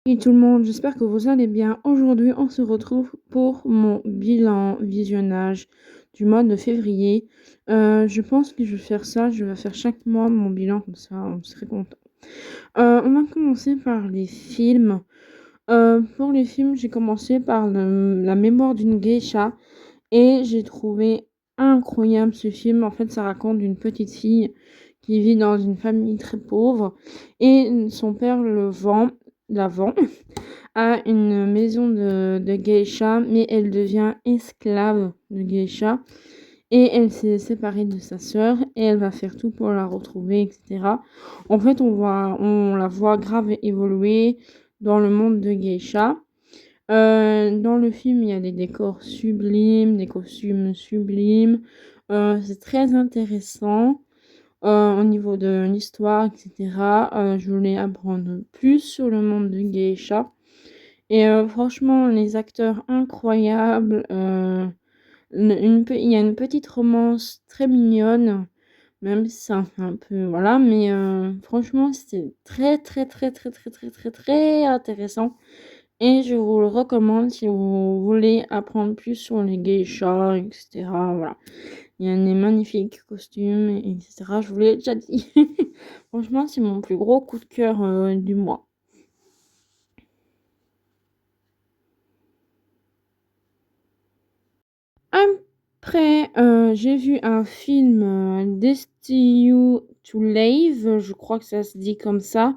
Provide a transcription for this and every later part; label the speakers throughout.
Speaker 1: Et tout le monde, j'espère que vous allez bien. Aujourd'hui, on se retrouve pour mon bilan visionnage du mois de février. Je pense que je vais faire ça, je vais faire chaque mois mon bilan, comme ça, on serait content. On va commencer par les films. Pour les films, j'ai commencé par La mémoire d'une geisha et j'ai trouvé incroyable ce film. En fait, ça raconte une petite fille qui vit dans une famille très pauvre et son père la vend à une maison de geisha, mais elle devient esclave de geisha et elle s'est séparée de sa sœur et elle va faire tout pour la retrouver, etc. En fait, on la voit grave évoluer dans le monde de geisha. Dans le film, il y a des décors sublimes, des costumes sublimes. C'est très intéressant au niveau de l'histoire, etc. Je voulais apprendre plus sur le monde de geisha. Et franchement, les acteurs incroyables. Il y a une petite romance très mignonne, même si ça fait un peu, voilà. Mais franchement, c'était très, très, très, très, très, très, très, très intéressant. Et je vous le recommande si vous voulez apprendre plus sur les geishas, etc. Voilà. Il y a des magnifiques costumes, etc. Je vous l'ai déjà dit. Franchement, c'est mon plus gros coup de cœur du mois. Après, j'ai vu un film, Destiny to Live, je crois que ça se dit comme ça.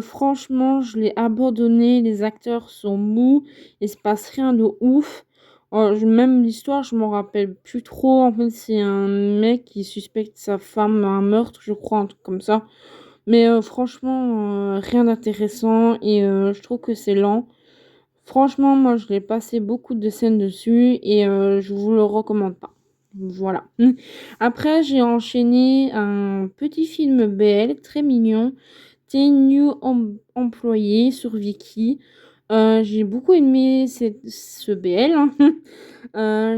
Speaker 1: Franchement, je l'ai abandonné, les acteurs sont mous, il se passe rien de ouf. Même l'histoire, je m'en rappelle plus trop. En fait, c'est un mec qui suspecte sa femme un meurtre, je crois, un truc comme ça. Mais franchement, rien d'intéressant et je trouve que c'est lent. Franchement, moi, je l'ai passé beaucoup de scènes dessus et je vous le recommande pas. Voilà. Après, j'ai enchaîné un petit film BL très mignon. C'est New Employé sur Viki. J'ai beaucoup aimé ce BL, hein.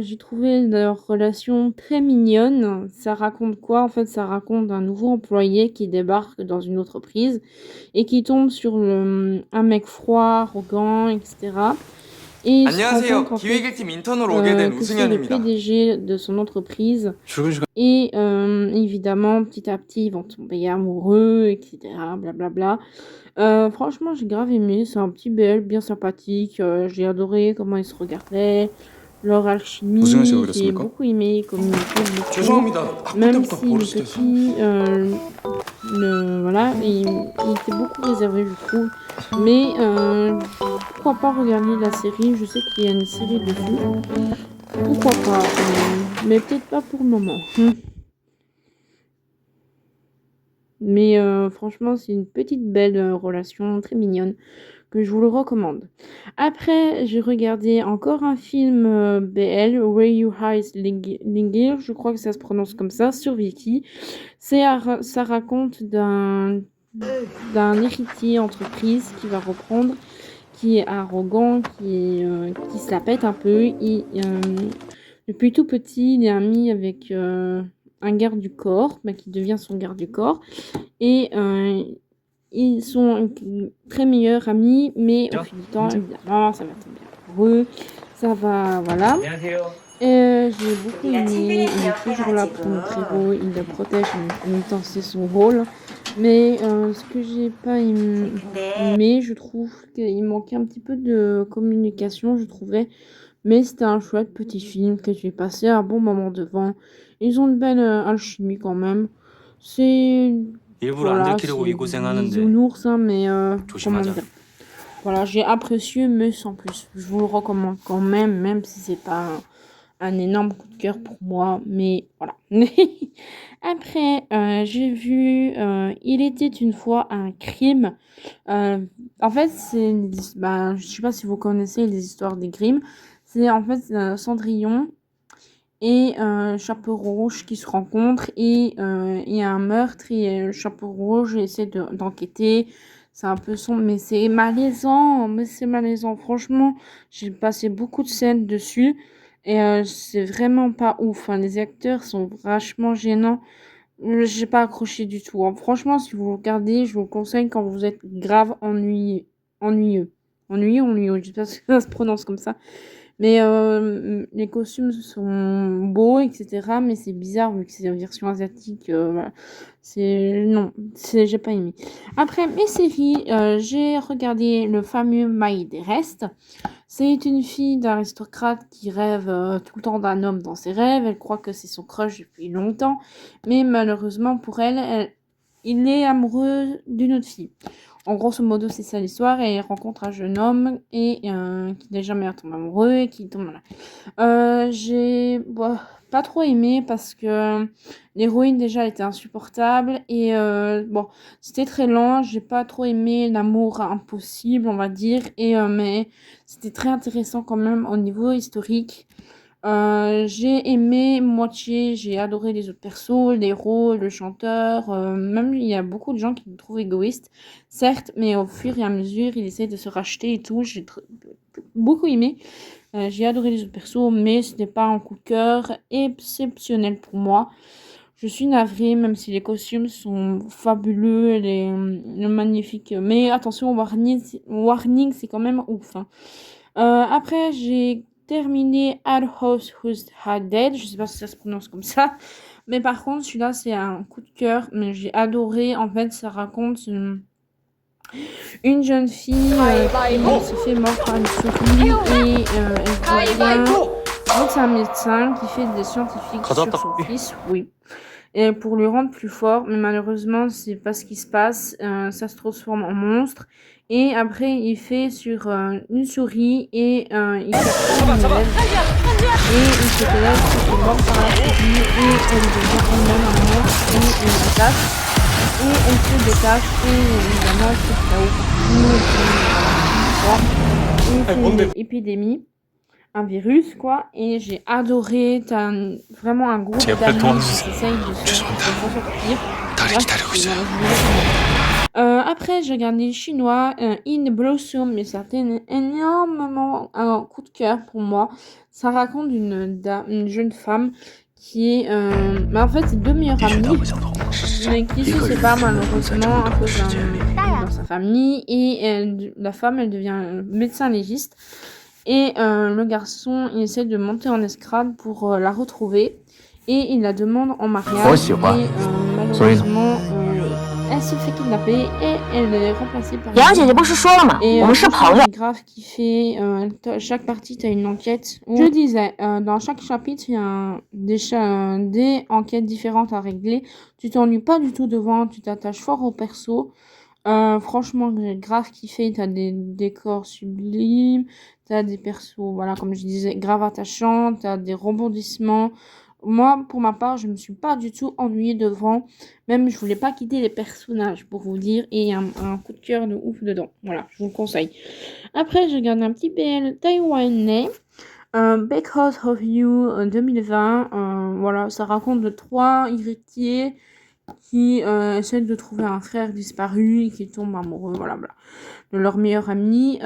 Speaker 1: J'ai trouvé leur relation très mignonne. Ça raconte quoi? En fait, ça raconte un nouveau employé qui débarque dans une entreprise et qui tombe sur un mec froid, arrogant, etc. Et il se rend compte
Speaker 2: 안녕하세요.
Speaker 1: en fait
Speaker 2: 기획일팀 인턴으로 오게 된
Speaker 1: que c'est le
Speaker 2: 우승현입니다.
Speaker 1: PDG de son entreprise.
Speaker 2: 출근 시간
Speaker 1: Et évidemment, petit à petit, ils vont tomber amoureux, etc. Blablabla. Franchement, j'ai grave aimé. C'est un petit BL bien sympathique. J'ai adoré comment ils se regardaient, leur
Speaker 2: 우승현 씨가
Speaker 1: alchimie. J'ai
Speaker 2: 그랬습니까?
Speaker 1: beaucoup aimé, ils communiquaient beaucoup.
Speaker 2: 죄송합니다. 학부
Speaker 1: Même
Speaker 2: 때부터
Speaker 1: si le
Speaker 2: 버릇이 돼서.
Speaker 1: petit, voilà, il était beaucoup réservé, je trouve. Mais pourquoi pas regarder la série? Je sais qu'il y a une série dessus. Pourquoi pas? Mais peut-être pas pour le moment. Mais franchement, c'est une petite belle relation, très mignonne, que je vous le recommande. Après, j'ai regardé encore un film BL, Where You Hide Lingir, je crois que ça se prononce comme ça, sur Viki. Ça raconte d'un héritier entreprise qui va reprendre, qui est arrogant, qui se la pète un peu. Depuis tout petit, il est ami avec un garde du corps, bah, qui devient son garde du corps. Et ils sont très meilleurs amis, mais au fil du temps, évidemment, ça va tomber amoureux. Ça va, voilà. J'ai beaucoup aimé. Il est toujours là pour notre héros. Il le protège, en même temps, c'est son rôle. Mais ce que j'ai pas aimé, je trouve qu'il manquait un petit peu de communication, je trouvais. Mais c'était un chouette petit film que j'ai passé un bon moment devant. Ils ont une belle alchimie quand même. C'est
Speaker 2: 일부러 안
Speaker 1: voilà,
Speaker 2: 들키려고 이
Speaker 1: c'est
Speaker 2: 고생하는데
Speaker 1: bisounours, hein, mais comment
Speaker 2: 조심하자.
Speaker 1: dire. Voilà, j'ai apprécié, mais sans plus. Je vous le recommande quand même, même si c'est pas un énorme coup de cœur pour moi, mais voilà. Après, j'ai vu Il était une fois un crime. En fait, je sais pas si vous connaissez les histoires des Grimm. C'est en fait Cendrillon et Chapeau Rouge qui se rencontrent et il y a un meurtre et Chapeau Rouge essaie d'enquêter. C'est un peu sombre, mais c'est malaisant. Mais c'est malaisant. Franchement, j'ai passé beaucoup de scènes dessus et c'est vraiment pas ouf, hein. Les acteurs sont vachement gênants. J'ai pas accroché du tout, hein. Franchement, si vous regardez, je vous le conseille quand vous êtes grave ennuyé. ennuyeux. Ennuyeux, je sais pas si ça se prononce comme ça. Mais les costumes sont beaux, etc. Mais c'est bizarre vu que c'est une version asiatique. Voilà. Non, j'ai pas aimé. Après, mes séries, j'ai regardé le fameux Maï des Restes. C'est une fille d'aristocrate qui rêve tout le temps d'un homme dans ses rêves. Elle croit que c'est son crush depuis longtemps. Mais malheureusement pour elle, il est amoureux d'une autre fille. En grosso modo, c'est ça l'histoire. Elle rencontre un jeune homme et qui n'est jamais tombé amoureux et qui tombe là. J'ai pas trop aimé parce que l'héroïne déjà était insupportable et c'était très lent. J'ai pas trop aimé l'amour impossible, on va dire, et mais c'était très intéressant quand même au niveau historique. J'ai aimé moitié, j'ai adoré les autres persos, l'héros, le chanteur, même il y a beaucoup de gens qui me trouvent égoïste, certes, mais au fur et à mesure, il essaie de se racheter et tout, beaucoup aimé. J'ai adoré les autres persos, mais ce n'est pas un coup de cœur exceptionnel pour moi. Je suis navrée, même si les costumes sont fabuleux, les magnifiques. Mais attention, warning c'est quand même ouf. Hein. Après, j'ai terminé Our House Who's Had Dead. Je sais pas si ça se prononce comme ça. Mais par contre, celui-là, c'est un coup de cœur. Mais j'ai adoré. En fait, ça raconte une jeune fille qui se fait mordre par une souris et elle devient... En fait, c'est un médecin qui fait des scientifiques sur son fils, oui. Et pour le rendre plus fort, mais malheureusement, c'est pas ce qui se passe. Ça se transforme en monstre. Et après, il fait sur une souris et il capture une élève. Et cette élève se fait mordre par la souris et elle devient elle-même un monstre et elle l'attaque. Et elle se détache et évidemment, c'est là où et c'est une épidémie. Un virus quoi et j'ai adoré. T'as vraiment un groupe d'amis qui essayent de s'en sortir. Après j'ai regardé le chinois In Blossom, mais c'était énormément un coup de cœur pour moi. Ça raconte une jeune femme qui est en fait c'est deux meilleures amies mais qui se séparent malheureusement à cause dans sa famille et la femme elle devient médecin légiste. Et le garçon, il essaie de monter en escalade pour la retrouver. Et il la demande en mariage. Et malheureusement, elle se fait kidnapper et elle est remplacée par une grave qui fait chaque partie, tu as une enquête. Je disais, dans chaque chapitre, il y a des enquêtes différentes à régler. Tu t'ennuies pas du tout devant, tu t'attaches fort au perso. Franchement, j'ai grave kiffé. T'as des décors sublimes, t'as des persos, voilà, comme je disais, grave attachants, t'as des rebondissements. Moi, pour ma part, je me suis pas du tout ennuyée devant. Même, je voulais pas quitter les personnages, pour vous dire. Et un coup de cœur de ouf dedans. Voilà, je vous le conseille. Après, j'ai regardé un petit BL taïwanais. Because of You 2020. Voilà, ça raconte de 3 héritiers qui essaient de trouver un frère disparu et qui tombent amoureux, voilà, de leur meilleur ami.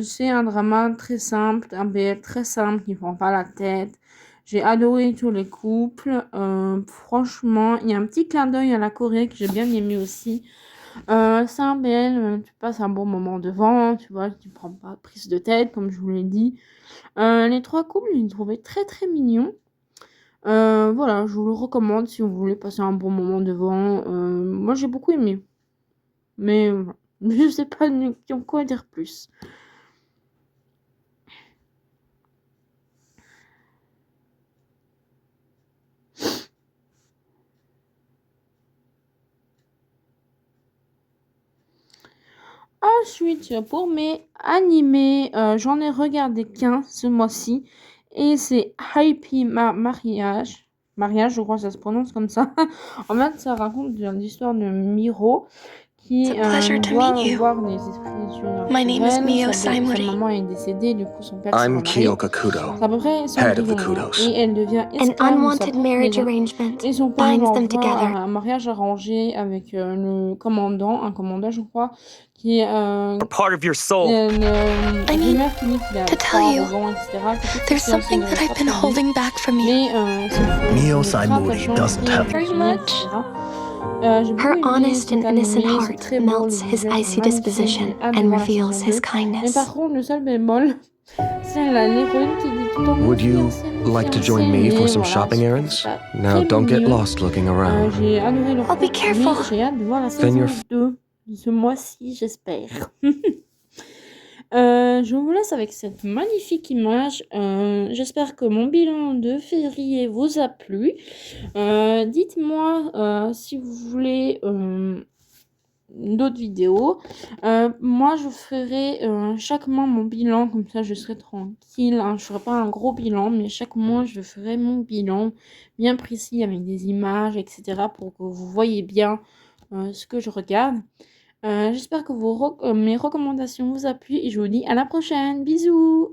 Speaker 1: C'est un drama très simple, un BL très simple qui ne prend pas la tête. J'ai adoré tous les couples. Franchement, il y a un petit clin d'œil à la Corée que j'ai bien aimé aussi. C'est un BL, tu passes un bon moment devant, tu vois, tu prends pas prise de tête, comme je vous l'ai dit. Les 3 couples, je les trouvais très très mignons. Voilà, je vous le recommande si vous voulez passer un bon moment devant. Moi, j'ai beaucoup aimé. Mais je sais pas quoi dire plus. Ensuite, pour mes animés, j'en ai regardé qu'un ce mois-ci. Et c'est Happy Mariage. Mariage, je crois que ça se prononce comme ça. En fait, ça raconte l'histoire de Miro qui doit voir des esprits surnaturels. Sa maman est décédée, du coup son père s'est marié. C'est à peu près son et elle devient esclave de sa propre maison. Et son père envoie un mariage arrangé avec un commandant, je crois, qui est
Speaker 3: part of your soul.
Speaker 4: I need to tell you, there's something that I've been holding back from you.
Speaker 1: Mio Saimori doesn't have very much. J'ai beaucoup
Speaker 3: Her
Speaker 1: aimé
Speaker 3: honest
Speaker 1: cet
Speaker 3: and innocent
Speaker 1: animé, c'est
Speaker 3: heart
Speaker 1: très beau, les
Speaker 3: melts his
Speaker 1: visuels sont
Speaker 3: icy
Speaker 1: magnifiques,
Speaker 3: disposition
Speaker 1: j'ai hâte de
Speaker 3: and
Speaker 1: voir la
Speaker 3: reveals
Speaker 1: saison
Speaker 3: his
Speaker 1: 2. Mais
Speaker 3: kindness.
Speaker 1: par contre, le seul bémol, c'est l'héroïne qui dit tout le temps mon
Speaker 5: Would you
Speaker 1: fiancé, mon
Speaker 5: like to
Speaker 1: fiancé,
Speaker 5: join me
Speaker 1: mais
Speaker 5: for some
Speaker 1: voilà,
Speaker 5: shopping
Speaker 1: je trouve
Speaker 5: errands?
Speaker 1: ça
Speaker 5: Now,
Speaker 1: très
Speaker 5: don't get
Speaker 1: mignon.
Speaker 5: lost looking around.
Speaker 1: J'ai adoré leur
Speaker 3: Oh, be
Speaker 1: couple, mais
Speaker 3: careful.
Speaker 1: j'ai hâte de voir la
Speaker 5: Then
Speaker 1: saison
Speaker 5: you're
Speaker 1: 2 de ce mois-ci, j'espère. Je vous laisse avec cette magnifique image. J'espère que mon bilan de février vous a plu. Dites-moi si vous voulez d'autres vidéos. Moi, je ferai chaque mois mon bilan, comme ça je serai tranquille. Hein. Je ne ferai pas un gros bilan, mais chaque mois, je ferai mon bilan bien précis avec des images, etc. pour que vous voyez bien ce que je regarde. J'espère que mes recommandations vous appuient et je vous dis à la prochaine. Bisous!